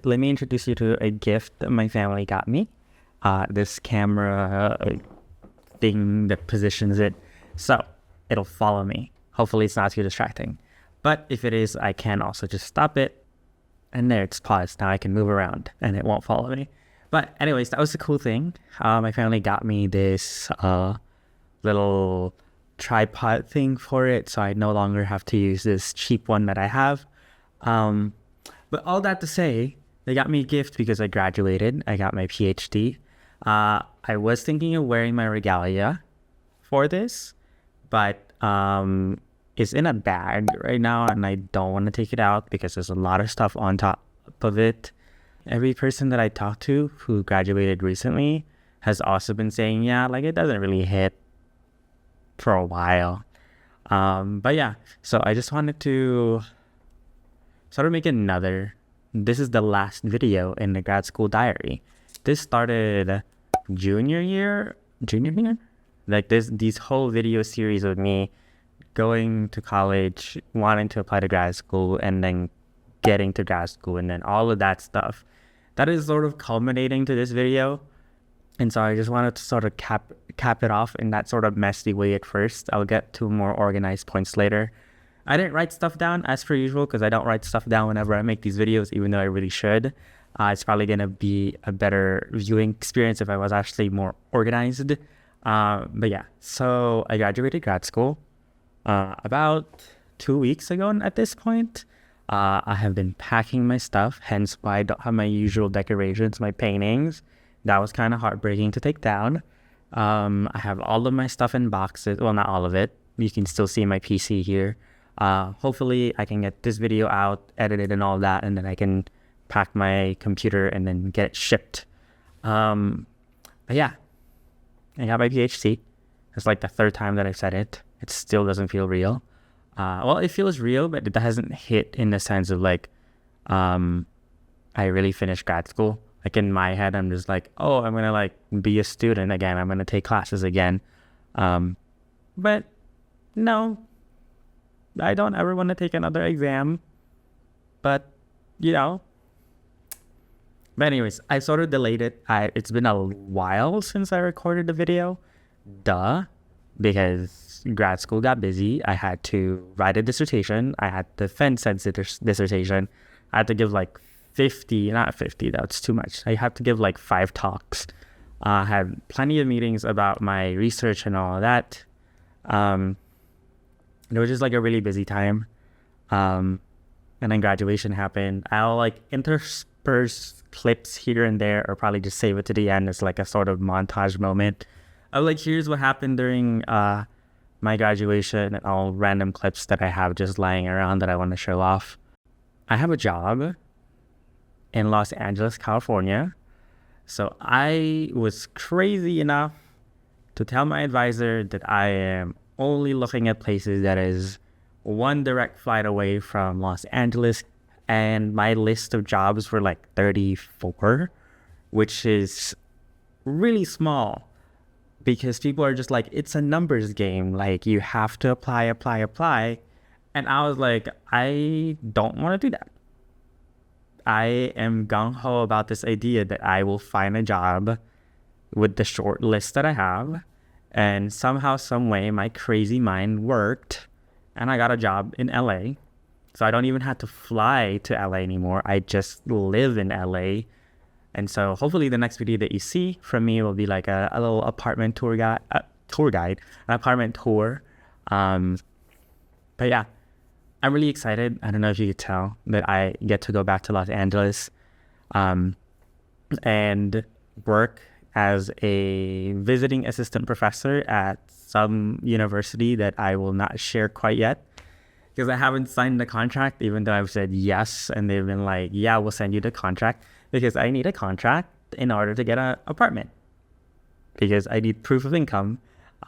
let me introduce you to a gift that my family got me. This camera thing that positions it so it'll follow me. Hopefully it's not too distracting. But if it is, I can also just stop it. And there, it's paused. Now I can move around and it won't follow me. But anyways, that was the cool thing. My family got me this little tripod thing for it, so I no longer have to use this cheap one that I have. But all that to say, they got me a gift because I graduated. I got my PhD. I was thinking of wearing my regalia for this, but it's in a bag right now and I don't want to take it out because there's a lot of stuff on top of it. Every person that I talked to who graduated recently has also been saying, yeah, like it doesn't really hit for a while. But yeah, so I just wanted to sort of make this is the last video in the grad school diary. This started junior year? Like these whole video series of me going to college, wanting to apply to grad school, and then getting to grad school, and then all of that stuff. That is sort of culminating to this video. And so I just wanted to sort of cap it off in that sort of messy way at first. I'll get to more organized points later. I didn't write stuff down as per usual because I don't write stuff down whenever I make these videos, even though I really should. It's probably going to be a better viewing experience if I was actually more organized. But yeah, so I graduated grad school about 2 weeks ago at this point. I have been packing my stuff, hence why I don't have my usual decorations, my paintings. That was kind of heartbreaking to take down. I have all of my stuff in boxes. Well, not all of it. You can still see my PC here. Hopefully I can get this video out, edited and all that, and then I can pack my computer and then get it shipped. But yeah, I got my PhD. It's like the third time that I've said it. It still doesn't feel real. Well, it feels real, but it hasn't hit in the sense of like, I really finished grad school. Like in my head, I'm just like, oh, I'm going to like be a student again. I'm going to take classes again. But no, I don't ever want to take another exam. But, you know. But anyways, I sort of delayed it. It's been a while since I recorded the video. Because grad school got busy. I had to write a dissertation. I had to defend said dissertation. I had to give like 50, not 50, that's too much. I had to give like 5 talks. I had plenty of meetings about my research and all of that. It was just like a really busy time. And then graduation happened. I'll like intersperse clips here and there, or probably just save it to the end as like a sort of montage moment. I was like, here's what happened during my graduation, and all random clips that I have just lying around that I want to show off. I have a job in Los Angeles, California. So I was crazy enough to tell my advisor that I am only looking at places that is 1 direct flight away from Los Angeles. And my list of jobs were like 34, which is really small. Because people are just like, it's a numbers game. Like, you have to apply. And I was like, I don't want to do that. I am gung-ho about this idea that I will find a job with the short list that I have. And somehow, some way, my crazy mind worked. And I got a job in LA. So I don't even have to fly to LA anymore. I just live in LA. And so hopefully the next video that you see from me will be like a little apartment an apartment tour. But yeah, I'm really excited. I don't know if you could tell that I get to go back to Los Angeles and work as a visiting assistant professor at some university that I will not share quite yet, because I haven't signed the contract, even though I've said yes. And they've been like, yeah, we'll send you the contract, because I need a contract in order to get an apartment, because I need proof of income.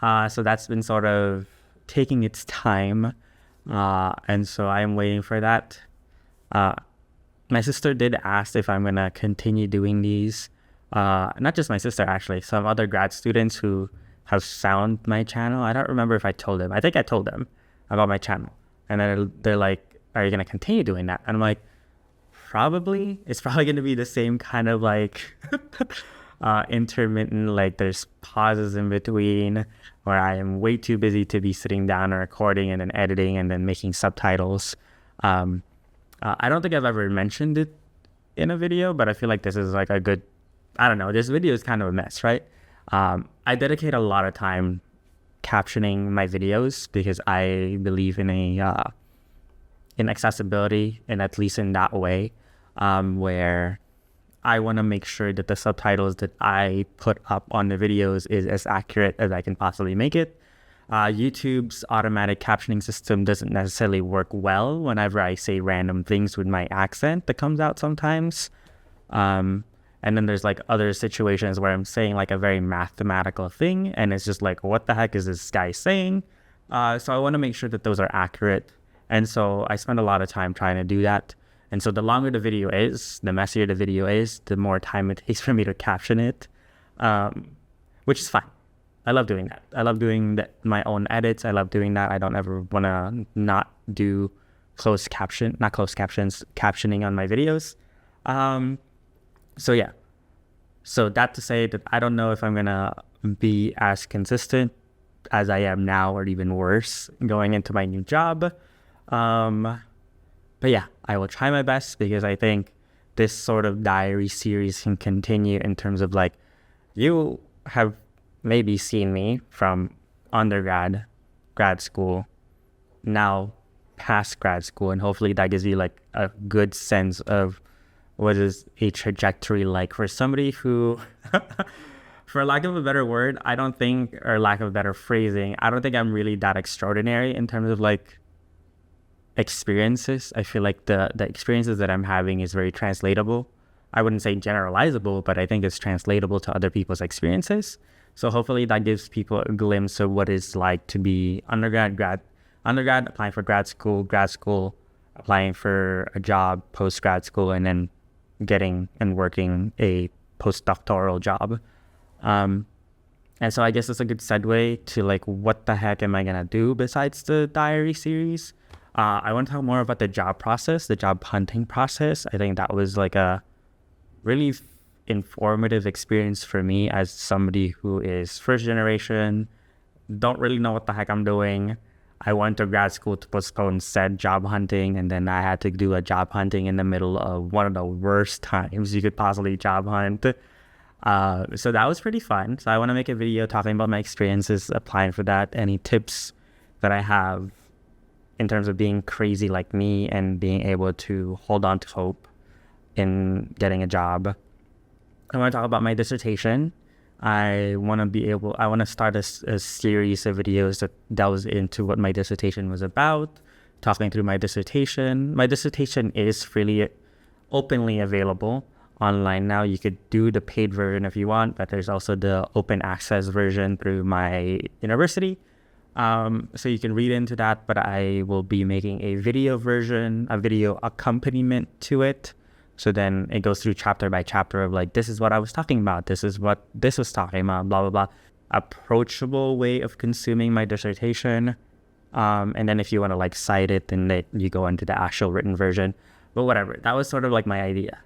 So that's been sort of taking its time. And so I'm waiting for that. My sister did ask if I'm going to continue doing these. Not just my sister, actually. Some other grad students who have found my channel. I don't remember if I told them. I think I told them about my channel. And then they're like, are you going to continue doing that? And I'm like, it's probably going to be the same kind of like intermittent, like there's pauses in between where I am way too busy to be sitting down and recording and then editing and then making subtitles. I don't think I've ever mentioned it in a video, but I feel like this is like a good, I don't know, this video is kind of a mess, right? I dedicate a lot of time captioning my videos because I believe in in accessibility, and at least in that way, where I want to make sure that the subtitles that I put up on the videos is as accurate as I can possibly make it. YouTube's automatic captioning system doesn't necessarily work well whenever I say random things with my accent that comes out sometimes. And then there's like other situations where I'm saying like a very mathematical thing and it's just like, what the heck is this guy saying? So I want to make sure that those are accurate. And so I spend a lot of time trying to do that. And so the longer the video is, the messier the video is, the more time it takes for me to caption it, which is fine. I love doing that. I love doing my own edits. I love doing that. I don't ever want to not do captioning on my videos. So yeah. So that to say that I don't know if I'm going to be as consistent as I am now or even worse going into my new job. But yeah, I will try my best because I think this sort of diary series can continue in terms of like, you have maybe seen me from undergrad, grad school, now past grad school, and hopefully that gives you like a good sense of what is a trajectory like for somebody who, for lack of a better word, or lack of better phrasing, I don't think I'm really that extraordinary in terms of like experiences. I feel like the experiences that I'm having is very translatable. I wouldn't say generalizable, but I think it's translatable to other people's experiences. So hopefully that gives people a glimpse of what it's like to be undergrad, applying for grad school, applying for a job post-grad school, and then getting and working a postdoctoral job. And so I guess it's a good segue to like, what the heck am I going to do besides the diary series? I want to talk more about the job process, the job hunting process. I think that was like a really informative experience for me as somebody who is first generation, don't really know what the heck I'm doing. I went to grad school to postpone said job hunting, and then I had to do a job hunting in the middle of one of the worst times you could possibly job hunt. So that was pretty fun. So I want to make a video talking about my experiences applying for that, any tips that I have in terms of being crazy like me and being able to hold on to hope in getting a job. I want to talk about my dissertation. I want to start a series of videos that delves into what my dissertation was about, talking through my dissertation. My dissertation is freely, openly available online now. You could do the paid version if you want, but there's also the open access version through my university. So you can read into that, but I will be making a video version, a video accompaniment to it. So then it goes through chapter by chapter of like, this is what I was talking about. This is what this was talking about, blah, blah, blah. Approachable way of consuming my dissertation. And then if you want to like cite it, then you go into the actual written version. But whatever, that was sort of like my idea.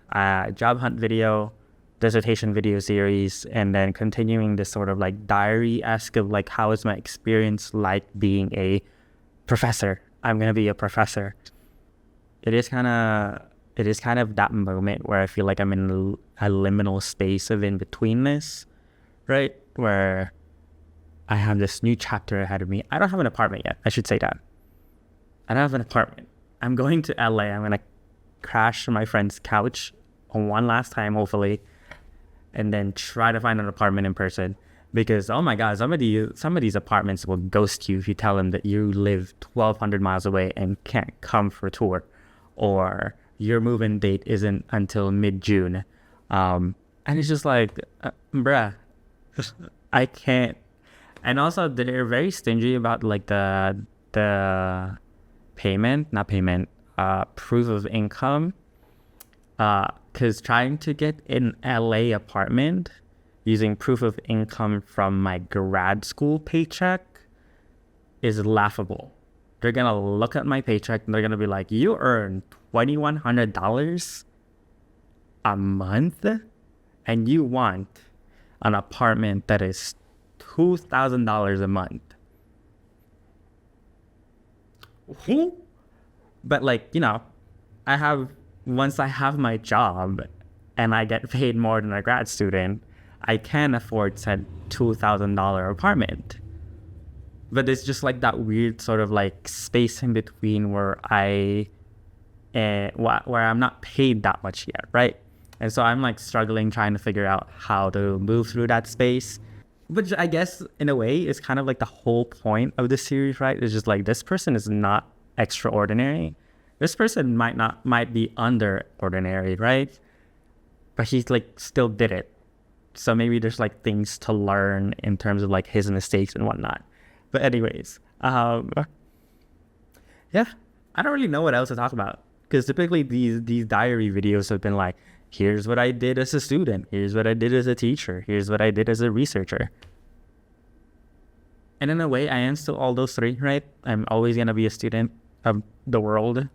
Job hunt video, dissertation video series, and then continuing this sort of like diary-esque of like, how is my experience like being a professor? I'm going to be a professor. It is kind of that moment where I feel like I'm in a liminal space of in-betweenness, right? Where I have this new chapter ahead of me. I don't have an apartment yet. I should say that. I don't have an apartment. I'm going to LA. I'm going to crash my friend's couch one last time, hopefully, and then try to find an apartment in person. Because, oh my God, some of these apartments will ghost you if you tell them that you live 1,200 miles away and can't come for a tour, or your move-in date isn't until mid-June. And it's just like, bruh, I can't. And also, they're very stingy about like the proof of income. Because trying to get an LA apartment using proof of income from my grad school paycheck is laughable. They're going to look at my paycheck and they're going to be like, you earn $2,100 a month, and you want an apartment that is $2,000 a month. Who? But like, you know, once I have my job and I get paid more than a grad student, I can afford said $2,000 apartment. But it's just like that weird sort of like space in between where where I'm not paid that much yet, right? And so I'm like struggling trying to figure out how to move through that space. Which I guess in a way is kind of like the whole point of this series, right? It's just like, this person is not extraordinary. This person might be under ordinary, right? But he's like still did it. So maybe there's like things to learn in terms of like his mistakes and whatnot. But anyways, yeah, I don't really know what else to talk about, because typically these diary videos have been like, here's what I did as a student, here's what I did as a teacher, here's what I did as a researcher. And in a way, I am still all those three, right? I'm always going to be a student of the world.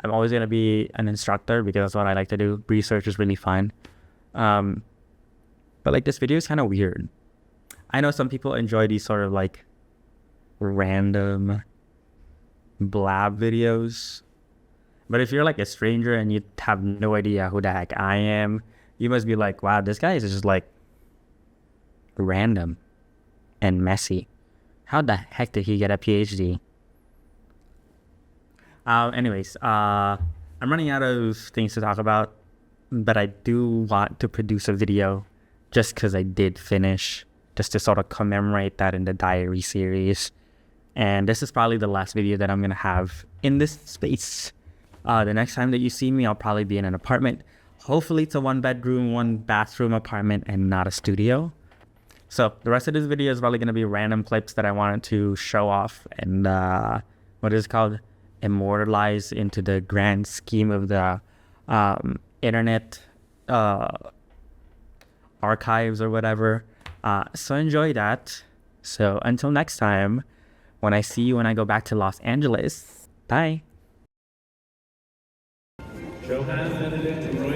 I'm always going to be an instructor because that's what I like to do. Research is really fun. But like, this video is kind of weird. I know some people enjoy these sort of like random blab videos. But if you're like a stranger and you have no idea who the heck I am, you must be like, wow, this guy is just like random and messy. How the heck did he get a PhD? Anyways, I'm running out of things to talk about, but I do want to produce a video just because I did finish, just to sort of commemorate that in the diary series. And this is probably the last video that I'm going to have in this space. The next time that you see me, I'll probably be in an apartment. Hopefully it's a 1-bedroom, 1-bathroom apartment and not a studio. So the rest of this video is probably going to be random clips that I wanted to show off and what is it called? Immortalize into the grand scheme of the internet archives or whatever. So enjoy that. So until next time, when I see you when I go back to Los Angeles, bye. Johan.